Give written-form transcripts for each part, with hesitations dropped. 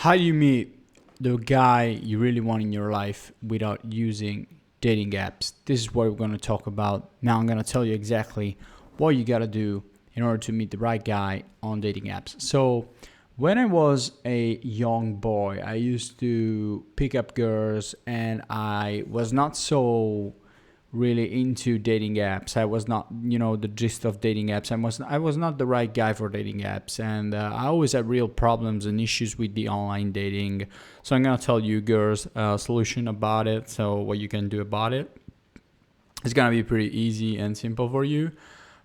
How do you meet the guy you really want in your life without using dating apps? This is what we're going to talk about. Now I'm going to tell you exactly what you got to do in order to meet the right guy on dating apps. So, when I was a young boy, I used to pick up girls and I was not so really into dating apps. I was not, the gist of dating apps. I was not the right guy for dating apps, and I always had real problems and issues with the online dating. So I'm gonna tell you girls a solution about it. So what you can do about it. It's gonna be pretty easy and simple for you.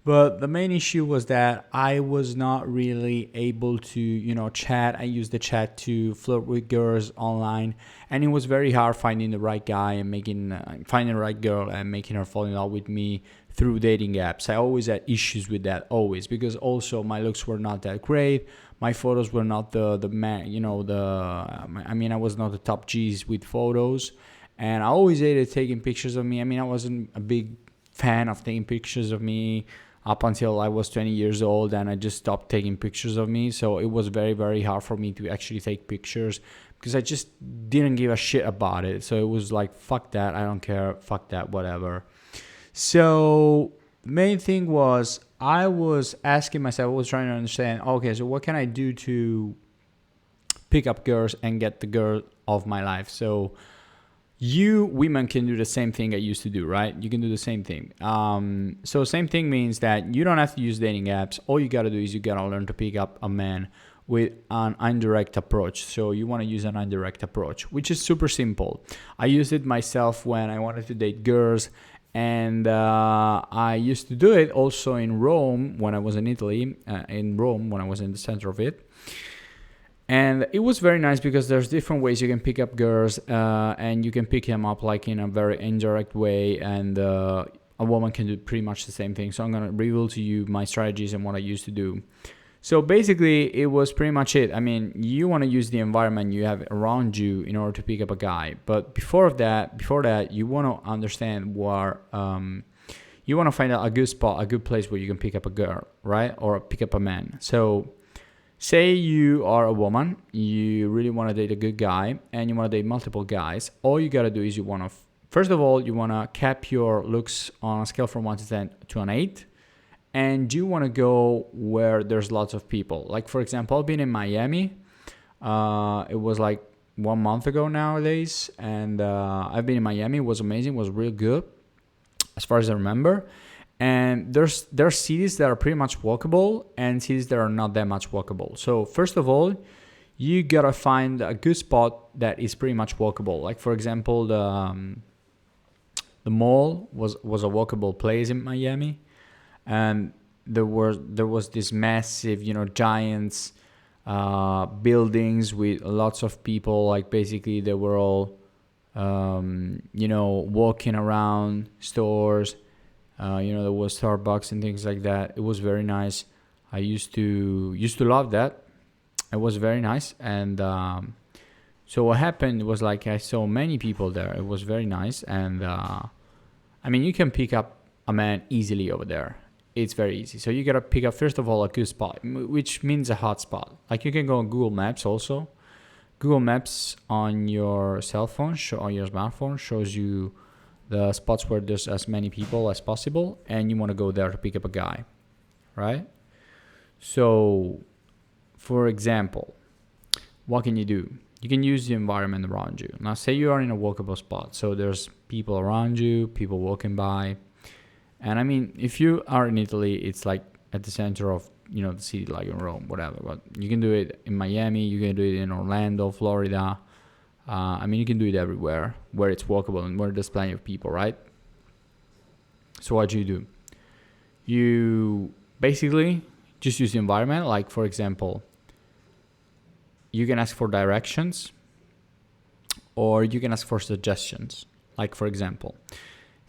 But the main issue was that I was not really able to, chat. I used the chat to flirt with girls online, and it was very hard finding the right guy and finding the right girl and making her fall in love with me through dating apps. I always had issues with that, always, because also my looks were not that great. My photos were not the man, I was not the top G's with photos, and I always hated taking pictures of me. I wasn't a big fan of taking pictures of me up until I was 20 years old, and I just stopped taking pictures of me. So it was very, very hard for me to actually take pictures because I just didn't give a shit about it. So it was like, fuck that, I don't care, fuck that, whatever. So the main thing was I was asking myself, I was trying to understand, okay, so what can I do to pick up girls and get the girl of my life? So you women can do the same thing I used to do, right? You can do the same thing. So same thing means that you don't have to use dating apps. All you gotta do is you gotta learn to pick up a man with an indirect approach. So you want to use an indirect approach, which is super simple. I used it myself when I wanted to date girls, and I used to do it also in Rome when I was in Italy, in Rome when I was in the center of it. And it was very nice because there's different ways you can pick up girls, and you can pick them up like in a very indirect way, and a woman can do pretty much the same thing. So I'm going to reveal to you my strategies and what I used to do. So basically, it was pretty much it. You want to use the environment you have around you in order to pick up a guy. But before that, you want to understand where you want to find out a good spot, a good place where you can pick up a girl, right? Or pick up a man. So say you are a woman, you really want to date a good guy, and you want to date multiple guys. All you got to do is first of all, you want to cap your looks on a scale from 1 to 10 to an 8. And you want to go where there's lots of people. Like, for example, I've been in Miami. It was like 1 month ago nowadays. And I've been in Miami. It was amazing. It was real good as far as I remember. And there are cities that are pretty much walkable and cities that are not that much walkable. So first of all, you gotta find a good spot that is pretty much walkable. Like, for example, the mall was a walkable place in Miami, and there was this massive, giants buildings with lots of people. Like, basically they were all walking around stores. There was Starbucks and things like that. It was very nice. I used to love that. It was very nice. And so what happened was, like, I saw many people there. It was very nice. And you can pick up a man easily over there. It's very easy. So you gotta pick up, first of all, a good spot, which means a hot spot. Like, you can go on Google Maps also. Google Maps on your cell phone, on your smartphone, shows you the spots where there's as many people as possible, and you want to go there to pick up a guy, right? So, for example, what can you do? You can use the environment around you. Now, say you are in a walkable spot, so there's people around you, people walking by. And if you are in Italy, it's like at the center of, the city, like in Rome, whatever. But you can do it in Miami, you can do it in Orlando, Florida. You can do it everywhere where it's walkable and where there's plenty of people, right? So what do? You basically just use the environment. Like, for example, you can ask for directions, or you can ask for suggestions. Like, for example,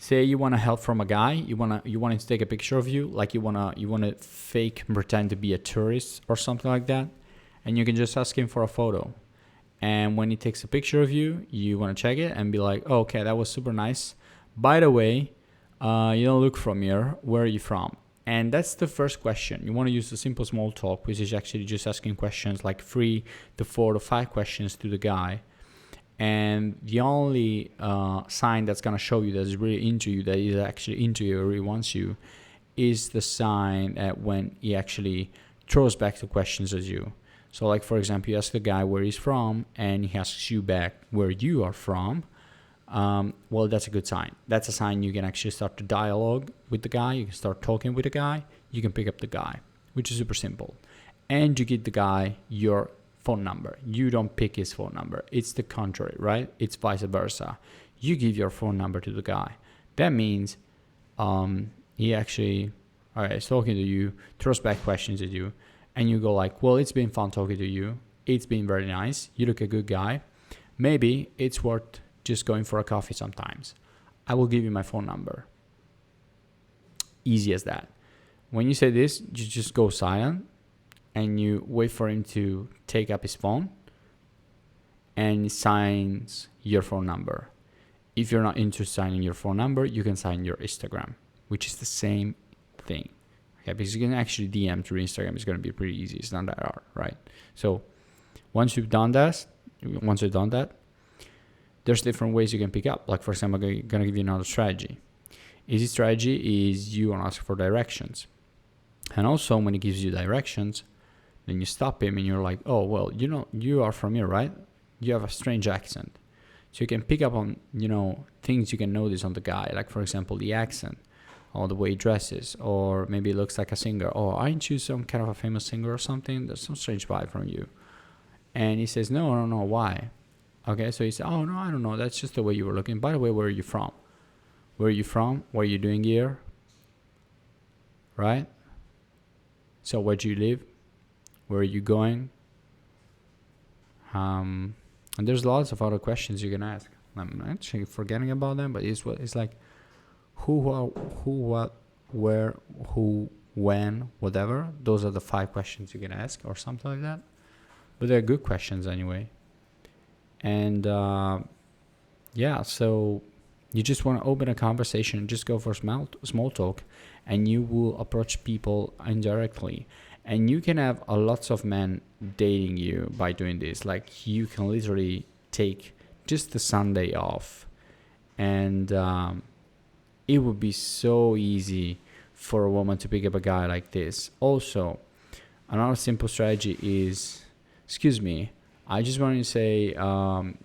say you want to help from a guy, you want him to take a picture of you, like you want to fake and pretend to be a tourist or something like that, and you can just ask him for a photo. And when he takes a picture of you, you want to check it and be like, oh, okay, that was super nice. By the way, you don't look from here. Where are you from? And that's the first question. You want to use the simple small talk, which is actually just asking questions like 3 to 4 to 5 questions to the guy. And the only sign that's going to show you that he's really into you, that he's actually into you or really wants you, is the sign that when he actually throws back the questions at you. So like, for example, you ask the guy where he's from and he asks you back where you are from. Well, that's a good sign. That's a sign you can actually start to dialogue with the guy. You can start talking with the guy. You can pick up the guy, which is super simple. And you give the guy your phone number. You don't pick his phone number. It's the contrary, right? It's vice versa. You give your phone number to the guy. That means he actually, all right, is talking to you, throws back questions at you, and you go like, well, it's been fun talking to you. It's been very nice. You look a good guy. Maybe it's worth just going for a coffee sometimes. I will give you my phone number. Easy as that. When you say this, you just go silent and you wait for him to take up his phone and he signs your phone number. If you're not into signing your phone number, you can sign your Instagram, which is the same thing. Okay, because you can actually DM through Instagram. It's going to be pretty easy. It's not that hard, right? So once you've done that, there's different ways you can pick up. Like, for example, I'm going to give you another strategy. Easy strategy is you want to ask for directions. And also when he gives you directions, then you stop him and you're like, oh, well, you are from here, right? You have a strange accent. So you can pick up on, things you can notice on the guy. Like, for example, the accent or the way he dresses, or maybe he looks like a singer. Oh, aren't you some kind of a famous singer or something? There's some strange vibe from you. And he says, no, why? Okay, so he said, oh, no, I don't know. That's just the way you were looking. By the way, where are you from? Where are you from? What are you doing here? Right? So where do you live? Where are you going? And there's lots of other questions you can ask. I'm actually forgetting about them, but it's like who, what, where, who, when, whatever. Those are the 5 questions you can ask or something like that. But they're good questions anyway. And so you just want to open a conversation and just go for small talk, and you will approach people indirectly. And you can have lots of men dating you by doing this. Like, you can literally take just the Sunday off, and it would be so easy for a woman to pick up a guy like this. Also, another simple strategy is, excuse me, I just wanted to say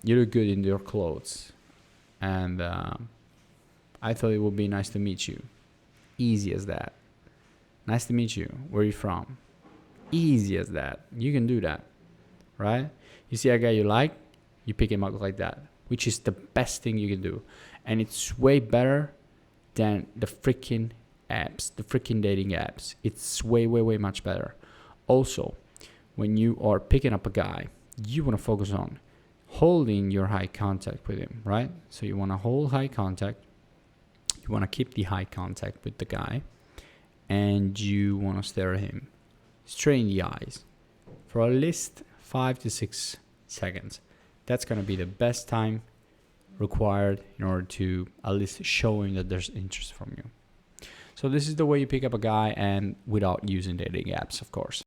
you look good in your clothes, and I thought it would be nice to meet you. Easy as that. Nice to meet you. Where are you from? Easy as that. You can do that, right? You see a guy you like, you pick him up like that, which is the best thing you can do. And it's way better than the freaking apps, the freaking dating apps. It's way, way, way much better. Also, when you are picking up a guy, you want to focus on holding your eye contact with him, right? So you want to hold eye contact. You want to keep the eye contact with the guy, and you want to stare at him straight in the eyes for at least 5 to 6 seconds. That's going to be the best time required in order to at least show him that there's interest from you. So this is the way you pick up a guy, and without using dating apps, of course.